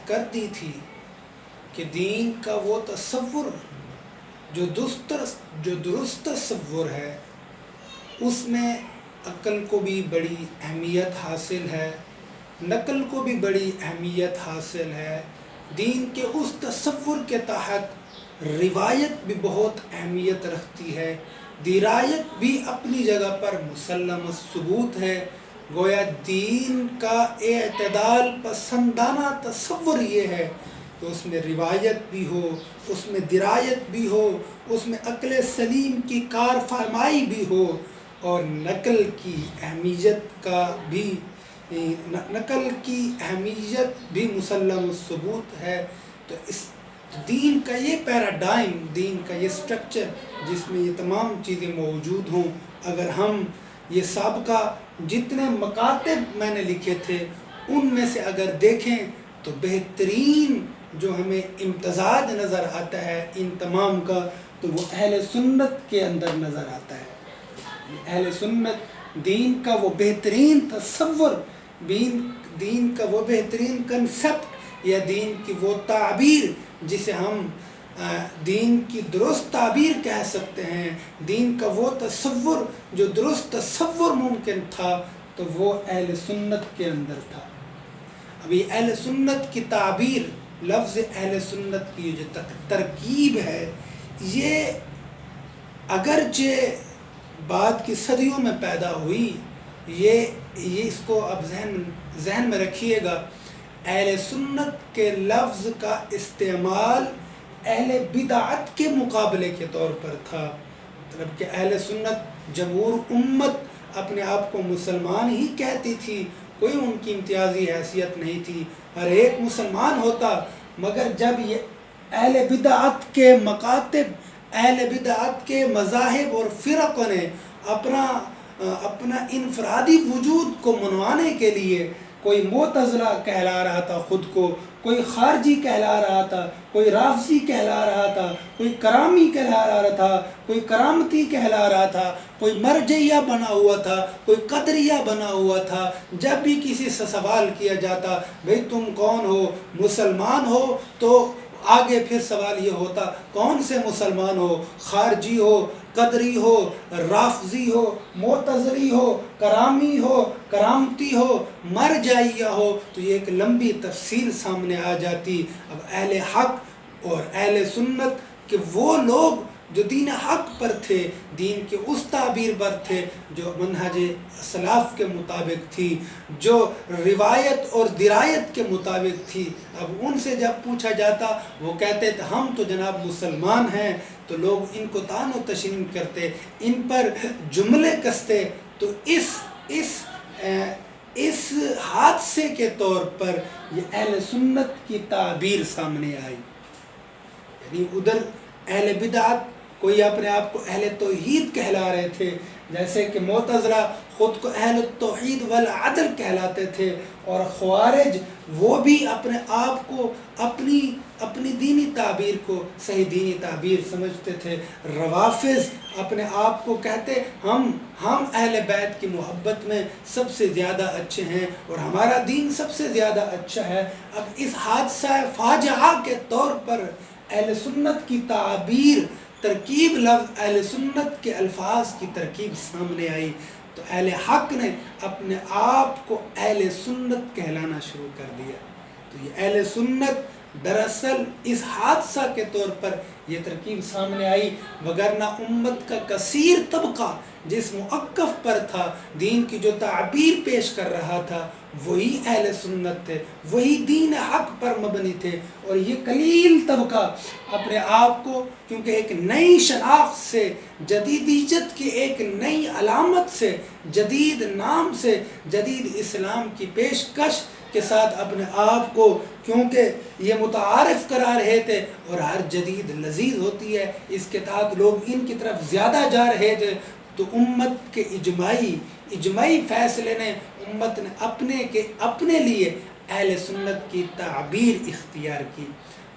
بات کر دی تھی کہ دین کا وہ تصور جو درست تصور ہے اس میں عقل کو بھی بڑی اہمیت حاصل ہے، نقل کو بھی بڑی اہمیت حاصل ہے، دین کے اس تصور کے تحت روایت بھی بہت اہمیت رکھتی ہے، درایت بھی اپنی جگہ پر مسلم الثبوت ہے۔ گویا دین کا اعتدال پسندانہ تصور یہ ہے کہ اس میں روایت بھی ہو، اس میں درایت بھی ہو، اس میں عقل سلیم کی کار فرمائی بھی ہو، اور نقل کی اہمیت بھی مسلم الثبوت ہے۔ تو اس دین کا یہ پیراڈائم، دین کا یہ سٹرکچر جس میں یہ تمام چیزیں موجود ہوں، اگر ہم یہ سابقہ جتنے مکاتب میں نے لکھے تھے ان میں سے اگر دیکھیں تو بہترین جو ہمیں امتزاج نظر آتا ہے ان تمام کا، تو وہ اہل سنت کے اندر نظر آتا ہے۔ اہل سنت دین کا وہ بہترین تصور، دین کا وہ بہترین کنسپٹ یا دین کی وہ تعبیر جسے ہم دین کی درست تعبیر کہہ سکتے ہیں، دین کا وہ تصور جو درست تصور ممکن تھا، تو وہ اہل سنت کے اندر تھا۔ اب یہ اہل سنت کی تعبیر، لفظ اہل سنت کی جو ترکیب ہے، یہ اگرچہ بعد کی صدیوں میں پیدا ہوئی، یہ اس کو اب ذہن میں رکھیے گا، اہل سنت کے لفظ کا استعمال اہل بدعت کے مقابلے کے طور پر تھا۔ مطلب کہ اہل سنت جمہور امت اپنے آپ کو مسلمان ہی کہتی تھی، کوئی ان کی امتیازی حیثیت نہیں تھی، ہر ایک مسلمان ہوتا، مگر جب یہ اہل بدعت کے مکاتب، اہل بدعت کے مذاہب اور فرق نے اپنا انفرادی وجود کو منوانے کے لیے، کوئی معتزلہ کہلا رہا تھا خود کو، کوئی خارجی کہلا رہا تھا، کوئی رافضی کہلا رہا تھا، کوئی کرامی کہلا رہا تھا، کوئی کرامتی کہلا رہا تھا، کوئی مرجعیہ بنا ہوا تھا، کوئی قدریہ بنا ہوا تھا۔ جب بھی کسی سے سوال کیا جاتا بھئی تم کون ہو، مسلمان ہو، تو آگے پھر سوال یہ ہوتا کون سے مسلمان ہو، خارجی ہو، قدری ہو، رافضی ہو، معتزلی ہو، کرامی ہو، کرامتی ہو، مرجعیہ ہو، تو یہ ایک لمبی تفصیل سامنے آ جاتی۔ اب اہل حق اور اہل سنت کہ وہ لوگ جو دین حق پر تھے، دین کے اس تعبیر پر تھے جو منہج اسلاف کے مطابق تھی، جو روایت اور درایت کے مطابق تھی، اب ان سے جب پوچھا جاتا وہ کہتے تھے ہم تو جناب مسلمان ہیں، تو لوگ ان کو طعن و تشنیع کرتے، ان پر جملے کستے۔ تو اس حادثے کے طور پر یہ اہل سنت کی تعبیر سامنے آئی۔ یعنی ادھر اہل بدعت کوئی اپنے آپ کو اہل توحید کہلا رہے تھے، جیسے کہ معتزلہ خود کو اہل التوحید والعدل کہلاتے تھے، اور خوارج وہ بھی اپنے آپ کو اپنی دینی تعبیر کو صحیح دینی تعبیر سمجھتے تھے۔ روافض اپنے آپ کو کہتے ہم اہل بیت کی محبت میں سب سے زیادہ اچھے ہیں اور ہمارا دین سب سے زیادہ اچھا ہے۔ اب اس حادثہ فاجعہ کے طور پر اہل سنت کی تعبیر، ترکیب، لفظ اہل سنت کے الفاظ کی ترکیب سامنے آئی، تو اہل حق نے اپنے آپ کو اہل سنت کہلانا شروع کر دیا۔ تو یہ اہل سنت دراصل اس حادثہ کے طور پر یہ ترکیب سامنے آئی، وگرنہ امت کا کثیر طبقہ جس موقف پر تھا، دین کی جو تعبیر پیش کر رہا تھا، وہی اہل سنت تھے، وہی دین حق پر مبنی تھے۔ اور یہ قلیل طبقہ اپنے آپ کو کیونکہ ایک نئی شناخت سے، جدیدیت کی ایک نئی علامت سے، جدید نام سے، جدید اسلام کی پیشکش کے ساتھ اپنے آپ کو کیونکہ یہ متعارف کرا رہے تھے، اور ہر جدید لذیذ ہوتی ہے، اس کے تحت لوگ ان کی طرف زیادہ جا رہے تھے، تو امت کے اجماعی فیصلے نے امت نے اپنے لیے اہل سنت کی تعبیر اختیار کی۔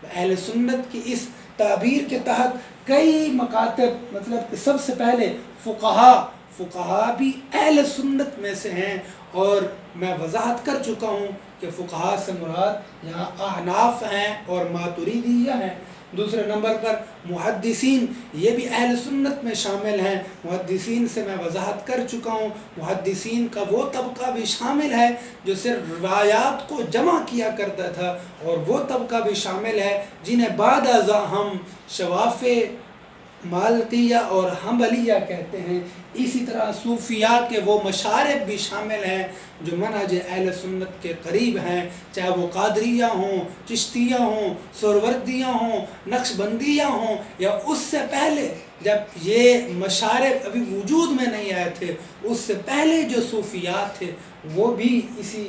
اہل سنت کی اس تعبیر کے تحت کئی مکاتب، مطلب کہ سب سے پہلے فقہا بھی اہل سنت میں سے ہیں، اور میں وضاحت کر چکا ہوں کہ فقہا سے مراد یہاں احناف ہیں اور ماتریدیہ ہیں۔ دوسرے نمبر پر محدثین، یہ بھی اہل سنت میں شامل ہیں۔ محدثین سے میں وضاحت کر چکا ہوں، محدثین کا وہ طبقہ بھی شامل ہے جو صرف روایات کو جمع کیا کرتا تھا، اور وہ طبقہ بھی شامل ہے جنہیں بعد ازاں ہم شوافع، مالکیہ اور حنبلیہ کہتے ہیں۔ اسی طرح صوفیاء کے وہ مشارب بھی شامل ہیں جو منہج اہل سنت کے قریب ہیں، چاہے وہ قادریہ ہوں، چشتیہ ہوں، سہروردیہ ہوں، نقشبندیہ ہوں، یا اس سے پہلے جب یہ مشارب ابھی وجود میں نہیں آئے تھے، اس سے پہلے جو صوفیاء تھے وہ بھی اسی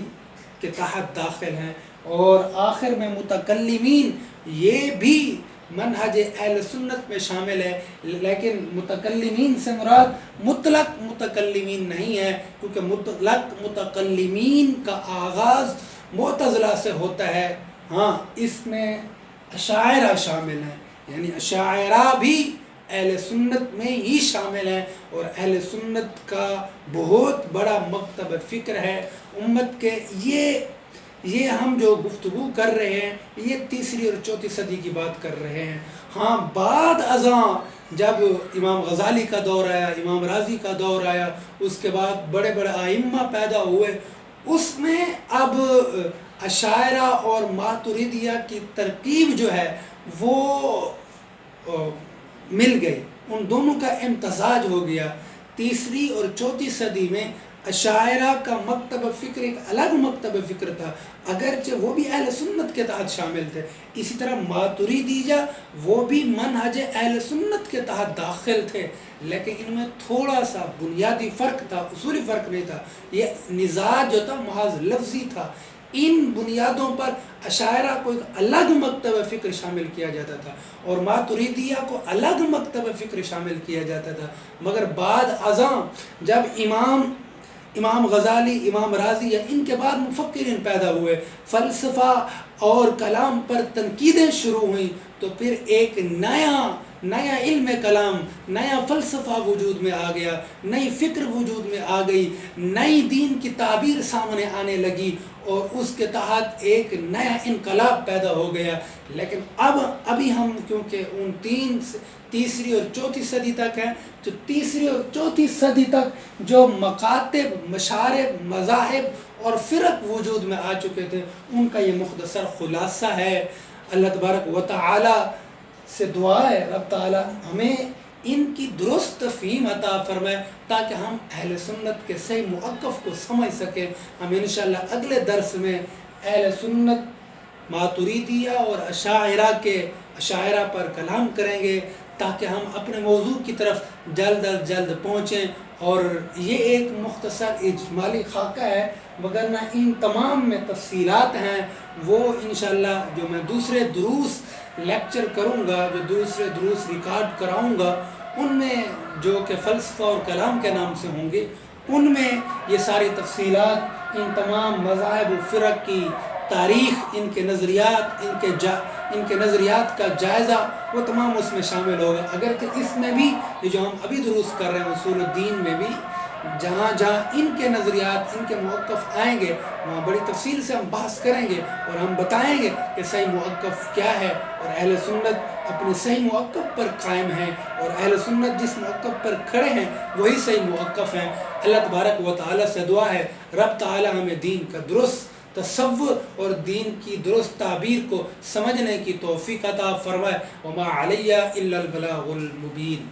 کے تحت داخل ہیں۔ اور آخر میں متکلمین، یہ بھی منہج اہل سنت میں شامل ہے، لیکن متکلمین سے مراد مطلق متکلمین نہیں ہے، کیونکہ مطلق متکلمین کا آغاز معتزلہ سے ہوتا ہے۔ ہاں، اس میں اشاعرہ شامل ہیں، یعنی اشاعرہ بھی اہل سنت میں ہی شامل ہیں، اور اہل سنت کا بہت بڑا مکتب فکر ہے امت کے۔ یہ ہم جو گفتگو کر رہے ہیں یہ تیسری اور چوتھی صدی کی بات کر رہے ہیں۔ ہاں، بعد ازاں جب امام غزالی کا دور آیا، امام راضی کا دور آیا، اس کے بعد بڑے بڑے ائمہ پیدا ہوئے، اس میں اب اشاعرہ اور ماتریدیہ کی ترکیب جو ہے وہ مل گئی، ان دونوں کا امتزاج ہو گیا۔ تیسری اور چوتھی صدی میں اشاعرہ کا مکتب فکر ایک الگ مکتب فکر تھا، اگرچہ وہ بھی اہل سنت کے تحت شامل تھے۔ اسی طرح ماتریدیہ وہ بھی منہج اہل سنت کے تحت داخل تھے، لیکن ان میں تھوڑا سا بنیادی فرق تھا، اصولی فرق نہیں تھا۔ یہ نزاع جو تھا محض لفظی تھا۔ ان بنیادوں پر اشاعرہ کو ایک الگ مکتب فکر شامل کیا جاتا تھا، اور ماتریدیہ کو الگ مکتب فکر شامل کیا جاتا تھا۔ مگر بعد ازاں جب امام غزالی، امام راضی یا ان کے بعد مفکرین پیدا ہوئے، فلسفہ اور کلام پر تنقیدیں شروع ہوئیں، تو پھر ایک نیا علم کلام، نیا فلسفہ وجود میں آ گیا، نئی فکر وجود میں آ گئی، نئی دین کی تعبیر سامنے آنے لگی، اور اس کے تحت ایک نیا انقلاب پیدا ہو گیا۔ لیکن ابھی ہم کیونکہ ان تیسری اور چوتھی صدی تک ہیں، تو تیسری اور چوتھی صدی تک جو مکاتب، مشارب، مذاہب اور فرق وجود میں آ چکے تھے، ان کا یہ مختصر خلاصہ ہے۔ اللہ تبارک و تعالی سے دعا ہے رب تعالی ہمیں ان کی درست تفہیم عطا فرمائے تاکہ ہم اہل سنت کے صحیح موقف کو سمجھ سکیں۔ ہم انشاءاللہ اگلے درس میں اہل سنت، ماتریدیہ اور اشاعرہ پر کلام کریں گے تاکہ ہم اپنے موضوع کی طرف جلد از جلد پہنچیں۔ اور یہ ایک مختصر اجمالی خاکہ ہے، وگرنہ ان تمام میں تفصیلات ہیں، وہ انشاءاللہ جو میں دوسرے دروس لیکچر کروں گا، جو دوسرے دروس ریکارڈ کراؤں گا، ان میں جو کہ فلسفہ اور کلام کے نام سے ہوں گے، ان میں یہ ساری تفصیلات، ان تمام مذاہب و فرق کی تاریخ، ان کے نظریات کا جائزہ، وہ تمام اس میں شامل ہوگا۔ اگرچہ اس میں بھی یہ جو ہم ابھی دروس کر رہے ہیں اصول الدین میں بھی جہاں ان کے نظریات، ان کے موقف آئیں گے، وہاں بڑی تفصیل سے ہم بحث کریں گے اور ہم بتائیں گے کہ صحیح موقف کیا ہے، اور اہل سنت اپنے صحیح موقف پر قائم ہیں، اور اہل سنت جس موقف پر کھڑے ہیں وہی صحیح موقف ہیں۔ اللہ تبارک و تعالی سے دعا ہے رب تعالی ہمیں دین کا درست تصور اور دین کی درست تعبیر کو سمجھنے کی توفیق عطا فرمائے۔ وما علیہ الا البلاغ المبین۔